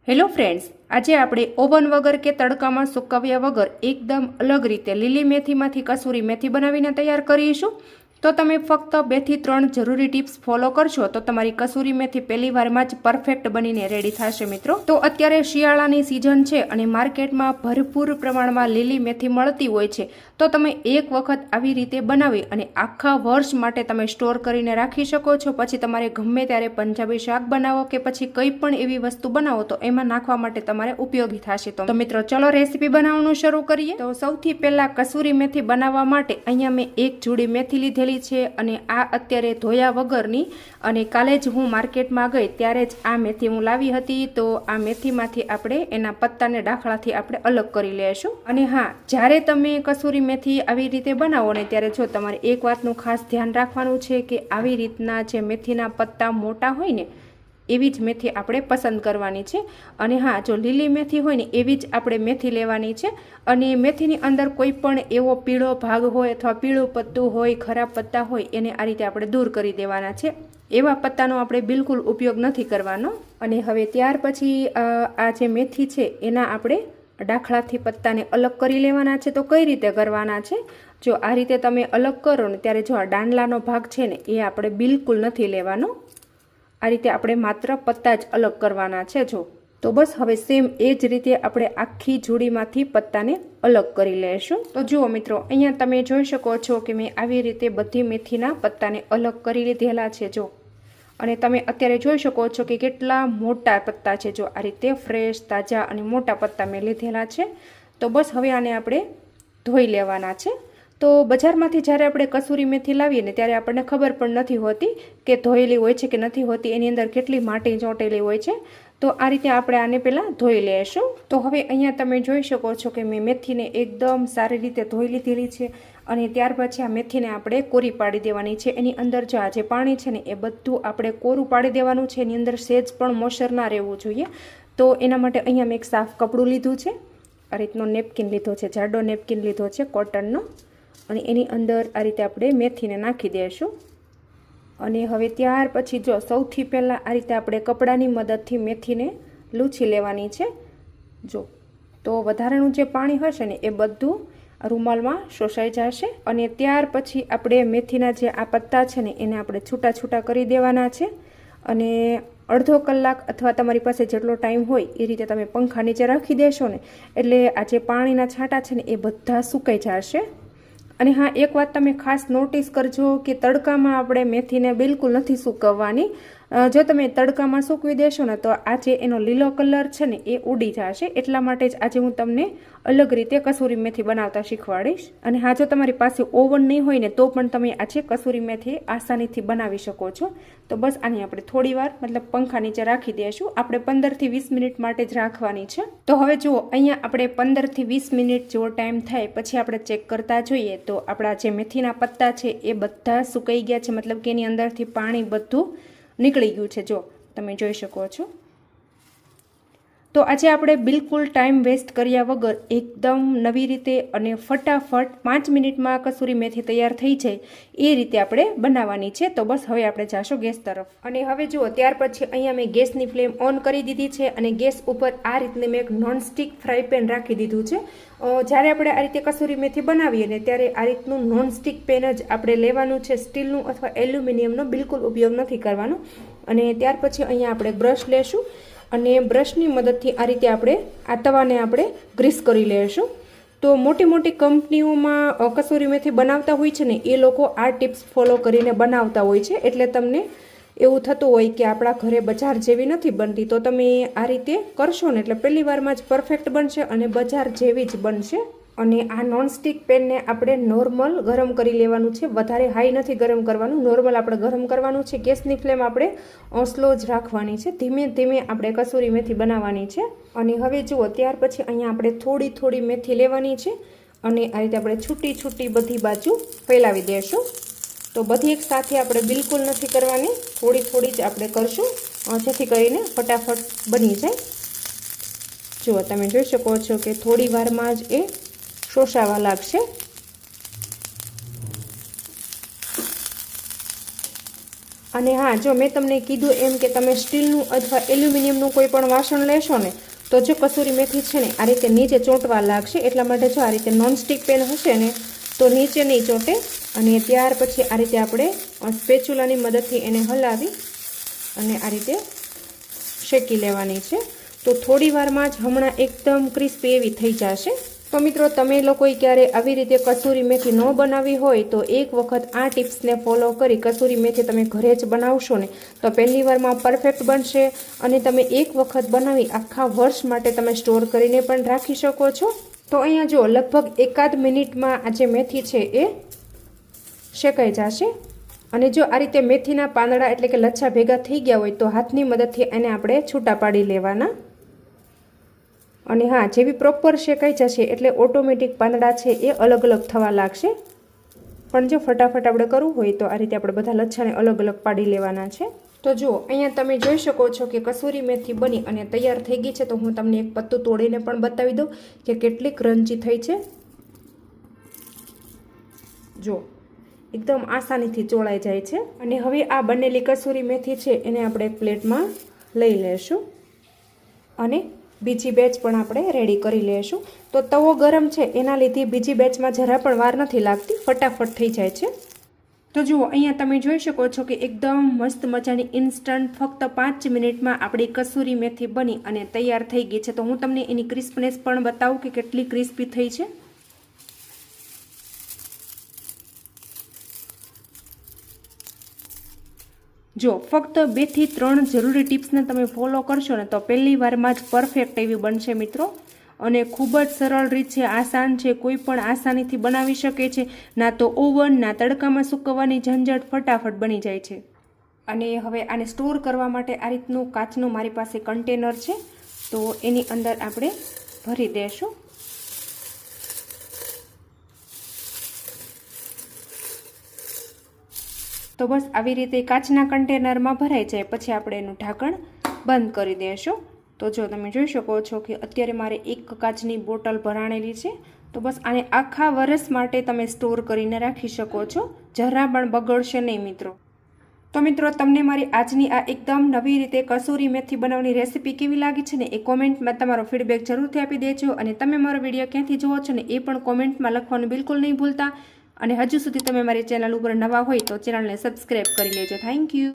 Hello friends, આજે આપણે oven વગર કે તડકામાં સુકવ્યા વગર એકદમ અલગ રીતે લીલી મેથીમાંથી કસૂરી મેથી બનાવીને તૈયાર કરીશું. તો તમે ફક્ત 2 થી 3 જરૂરી ટિપ્સ ફોલો કરશો તો તમારી કસૂરી મેથી પહેલી વારમાં જ પરફેક્ટ બનીને રેડી થશે મિત્રો. તો અત્યારે શિયાળાની સિઝન છે અને માર્કેટમાં ભરપૂર પ્રમાણમાં લીલી મેથી મળતી હોય છે. તો તમે એક વખત આવી રીતે બનાવી અને આખા વર્ષ માટે તમે સ્ટોર કરીને રાખી શકો છો. પછી તમારે ગમે ત્યારે પંજાબી શાક બનાવો કે પછી કંઈ પણ એવી વસ્તુ બનાવો તો એમાં નાખવા માટે તમારે ઉપયોગી થશે. તો મિત્રો ચલો રેસીપી બનાવવાનું શરૂ કરીએ. તો સૌથી પહેલા કસૂરી મેથી બનાવવા માટે અહીંયા મેં એક જોડી મેથી લીધેલી છે અને આ અત્યારે ધોયા વગરની, અને કાલે જ હું માર્કેટમાં ગઈ ત્યારે જ આ મેથી હું લાવી હતી. તો આ મેથીમાંથી આપણે એના પત્તાને ડાખલાથી આપણે અલગ કરી લેશું. અને હા, જ્યારે તમે કસૂરી મેથી આવી રીતે બનાવો ને ત્યારે જો તમારે એક વાતનું ખાસ ધ્યાન રાખવાનું છે કે આવી રીતના જે મેથીના પત્તા મોટા હોય ને એવી જ મેથી આપણે પસંદ કરવાની છે. અને હા, જો લીલી મેથી હોય ને એવી જ આપણે મેથી લેવાની છે. અને મેથીની અંદર કોઈ પણ એવો પીળો ભાગ હોય અથવા પીળું પત્તું હોય, ખરાબ પત્તા હોય, એને આ રીતે આપણે દૂર કરી દેવાના છે. એવા પત્તાનો આપણે બિલકુલ ઉપયોગ નથી કરવાનો. અને હવે ત્યાર પછી આ જે મેથી છે એના આપણે ડાખલાથી પત્તાને અલગ કરી લેવાના છે. તો કઈ રીતે કરવાના છે? જો આ રીતે તમે અલગ કરો ને ત્યારે જો આ દાંડલાનો ભાગ છે ને એ આપણે બિલકુલ નથી લેવાનો. આ રીતે આપણે માત્ર પત્તા જ અલગ કરવાના છે. જો તો બસ હવે સેમ એ જ રીતે આપણે આખી જોડીમાંથી પત્તાને અલગ કરી લેશું. તો જુઓ મિત્રો, અહીંયા તમે જોઈ શકો છો કે મેં આવી રીતે બધી મેથીના પત્તાને અલગ કરી લીધેલા છે. જો, અને તમે અત્યારે જોઈ શકો છો કે કેટલા મોટા પત્તા છે. જો આ રીતે ફ્રેશ, તાજા અને મોટા પત્તા મેં લીધેલા છે. તો બસ હવે આને આપણે ધોઈ લેવાના છે. તો બજારમાંથી જ્યારે આપણે કસૂરી મેથી લાવીએ ને ત્યારે આપણને ખબર પણ નથી હોતી કે ધોયેલી હોય છે કે નથી હોતી. એની અંદર કેટલી માટી ચોંટેલી હોય છે. તો આ રીતે આપણે આને પહેલાં ધોઈ લઈશું. તો હવે અહીંયા તમે જોઈ શકો છો કે મેં મેથીને એકદમ સારી રીતે ધોઈ લીધેલી છે. અને ત્યાર પછી આ મેથીને આપણે કોરી પાડી દેવાની છે. એની અંદર જો આ જે પાણી છે ને એ બધું આપણે કોરું પાડી દેવાનું છે. એની અંદર સેજ પણ મોસર ના રહેવું જોઈએ. તો એના માટે અહીંયા મેં એક સાફ કપડું લીધું છે. આ રીતનો નેપકિન લીધો છે, જાડો નેપકિન લીધો છે કોટનનો. અને એની અંદર આ રીતે આપણે મેથીને નાખી દઈશું. અને હવે ત્યાર પછી જો સૌથી પહેલાં આ રીતે આપણે કપડાની મદદથી મેથીને લૂછી લેવાની છે. જો તો વધારાનું જે પાણી હશે ને એ બધું રૂમાલમાં શોષાઈ જશે. અને ત્યાર પછી આપણે મેથીના જે આ પત્તા છે ને એને આપણે છૂટા છૂટા કરી દેવાના છે. અને અડધો કલાક અથવા તમારી પાસે જેટલો ટાઈમ હોય એ રીતે તમે પંખા નીચે રાખી દેશો ને એટલે આ જે પાણીના છાંટા છે ને એ બધા સુકાઈ જશે. અને હા, એક વાત તમે ખાસ નોટિસ કરજો કે તડકામાં આપણે મેથીને બિલકુલ નથી સૂકવવાની. જો તમે તડકામાં સૂકવી દેશો ને તો આ જે એનો લીલો કલર છે ને એ ઉડી જશે. એટલા માટે જ આજે હું તમને અલગ રીતે કસૂરી મેથી બનાવતા શીખવાડીશ. અને હા, જો તમારી પાસે ઓવન નહીં હોય ને તો પણ તમે આજે કસૂરી મેથી આસાનીથી બનાવી શકો છો. તો બસ આની આપણે થોડી વાર મતલબ પંખા નીચે રાખી દઈશું. આપણે 15 થી 20 મિનિટ માટે જ રાખવાની છે. તો હવે જુઓ, અહીંયા આપણે 15 થી 20 મિનિટ જેવો ટાઈમ થાય પછી આપણે ચેક કરતા જોઈએ તો આપણા જે મેથીના પત્તા છે એ બધા સુકાઈ ગયા છે. મતલબ કે એની અંદરથી પાણી બધું નીકળી ગયું છે. જો તમે જોઈ શકો છો. તો આજે આપણે બિલકુલ ટાઈમ વેસ્ટ કર્યા વગર એકદમ નવી રીતે અને ફટાફટ 5 મિનિટમાં કસૂરી મેથી તૈયાર થઈ જાય એ રીતે આપણે બનાવવાની છે. તો બસ હવે આપણે જાશું ગેસ તરફ. અને હવે જુઓ, ત્યાર પછી અહીંયા મેં ગેસની ફ્લેમ ઓન કરી દીધી છે. અને ગેસ ઉપર આ રીતને મેં એક નોનસ્ટિક ફ્રાય પેન રાખી દીધું છે. જ્યારે આપણે આ રીતે કસૂરી મેથી બનાવીએ ને ત્યારે આ રીતનું નોનસ્ટિક પેન જ આપણે લેવાનું છે. સ્ટીલનું અથવા એલ્યુમિનિયમનો બિલકુલ ઉપયોગ નથી કરવાનો. અને ત્યાર પછી અહીંયા આપણે બ્રશ લેશું અને બ્રશની મદદથી આ રીતે આપણે આ તવાને આપણે ગ્રીસ કરી લઈશું. તો મોટી મોટી કંપનીઓમાં કસૂરી મેથી બનાવતા હોય છે ને એ લોકો આ ટિપ્સ ફોલો કરીને બનાવતા હોય છે. એટલે તમને એવું થતું હોય કે આપણા ઘરે બજાર જેવી નથી બનતી. તો તમે આ રીતે કરશો ને એટલે પહેલી વારમાં જ પરફેક્ટ બનશે અને બજાર જેવી જ બનશે. અને આ નોનસ્ટિક પેનને આપણે નોર્મલ ગરમ કરી લેવાનું છે. વધારે હાઈ નથી ગરમ કરવાનું, નોર્મલ આપણે ગરમ કરવાનું છે. ગેસની ફ્લેમ આપણે સ્લો જ રાખવાની છે. ધીમે ધીમે આપણે કસૂરી મેથી બનાવવાની છે. અને હવે જુઓ, ત્યાર પછી અહીંયા આપણે થોડી થોડી મેથી લેવાની છે અને આ રીતે આપણે છૂટી છૂટી બધી બાજુ ફેલાવી દઈશું. તો બધી એક સાથે આપણે બિલકુલ નથી કરવાની, થોડી થોડી જ આપણે કરશું જેથી કરીને ફટાફટ બની જાય. જુઓ તમે જોઈ શકો છો કે થોડી વારમાં જ એ શોષાવા લાગશે. અને હા, જો મેં તમને કીધું એમ કે તમે સ્ટીલનું અથવા એલ્યુમિનિયમનું કોઈ પણ વાસણ લેશો ને તો જો કસૂરી મેથી છે ને આ રીતે નીચે ચોંટવા લાગશે. એટલા માટે જો આ રીતે નોનસ્ટિક પેન હશે ને તો નીચે નહીં ચોંટે. અને ત્યાર પછી આ રીતે આપણે સ્પેચ્યુલાની મદદથી એને હલાવી અને આ રીતે શેકી લેવાની છે. તો થોડી વારમાં જ હમણાં એકદમ ક્રિસ્પી એવી થઈ જશે. તો મિત્રો, તમે લોકોએ ક્યારે આવી રીતે કસૂરી મેથી ન બનાવી હોય તો એક વખત આ ટિપ્સને ફોલો કરી કસૂરી મેથી તમે ઘરે જ બનાવશો ને તો પહેલી વારમાં પરફેક્ટ બનશે. અને તમે એક વખત બનાવી આખા વર્ષ માટે તમે સ્ટોર કરીને પણ રાખી શકો છો. તો અહીંયા જો લગભગ 1 મિનિટમાં આ જે મેથી છે એ શેકાઈ જશે. અને જો આ રીતે મેથીના પાંદડા એટલે કે લચ્છા ભેગા થઈ ગયા હોય તો હાથની મદદથી એને આપણે છૂટા પાડી લેવાના. અને હા, જેવી પ્રોપર શેકાઈ જશે એટલે ઓટોમેટિક પાંદડા છે એ અલગ અલગ થવા લાગશે. પણ જો ફટાફટ આપણે કરવું હોય તો આ રીતે આપણે બધા લચ્છાને અલગ અલગ પાડી લેવાના છે. તો જુઓ, અહીંયા તમે જોઈ શકો છો કે કસૂરી મેથી બની અને તૈયાર થઈ ગઈ છે. તો હું તમને એક પત્તું તોડીને પણ બતાવી દઉં કે કેટલી ક્રન્ચી થઈ છે. જો એકદમ આસાનીથી ચોળાઈ જાય છે. અને હવે આ બનેલી કસૂરી મેથી છે એને આપણે એક પ્લેટમાં લઈ લેશું અને બીજી બેચ પણ આપણે રેડી કરી લેશું. તો તવો ગરમ છે એના લીધે બીજી બેચમાં જરા પણ વાર નથી લાગતી, ફટાફટ થઈ જાય છે. તો જુઓ, અહીંયા તમે જોઈ શકો છો કે એકદમ મસ્ત મજાની ઇન્સ્ટન્ટ ફક્ત 5 મિનિટમાં આપણી કસૂરી મેથી બની અને તૈયાર થઈ ગઈ છે. તો હું તમને એની ક્રિસ્પનેસ પણ બતાવું કે કેટલી ક્રિસ્પી થઈ છે. જો ફક્ત 2 થી 3 જરૂરી ટિપ્સને તમે ફોલો કરશો ને તો પહેલી વારમાં જ પરફેક્ટ એવી બનશે મિત્રો. અને ખૂબ જ સરળ રીત છે, આસાન છે, કોઈ પણ આસાનીથી બનાવી શકે છે. ના તો ઓવન ના તડકામાં સૂકવવાની ઝંઝટ, ફટાફટ બની જાય છે. અને હવે આને સ્ટોર કરવા માટે આ રીતનું કાચનું મારી પાસે કન્ટેનર છે. તો એની અંદર આપણે ભરી દેશું. તો બસ આવી રીતે કાચના કન્ટેનરમાં ભરાઈ જાય પછી આપણે એનું ઢાંકણ બંધ કરી દઈશું. તો જો તમે જોઈ શકો છો કે અત્યારે મારે 1 કાચની બોટલ ભરાણેલી છે. તો બસ આને આખા વર્ષ માટે તમે સ્ટોર કરીને રાખી શકો છો, જરા પણ બગડશે નહીં મિત્રો. તો મિત્રો, તમને મારી આજની આ એકદમ નવી રીતે કસૂરી મેથી બનાવવાની રેસીપી કેવી લાગી છે ને એ કોમેન્ટમાં તમારો ફીડબેક જરૂરથી આપી દેજો. અને તમે મારો વિડીયો ક્યાંથી જુઓ છો ને એ પણ કોમેન્ટમાં લખવાનું બિલકુલ નહીં ભૂલતા. અને હજુ સુધી તમે મારી ચેનલ ઉપર નવા હોય તો ચેનલને સબસ્ક્રાઈબ કરી લેજો. Thank you.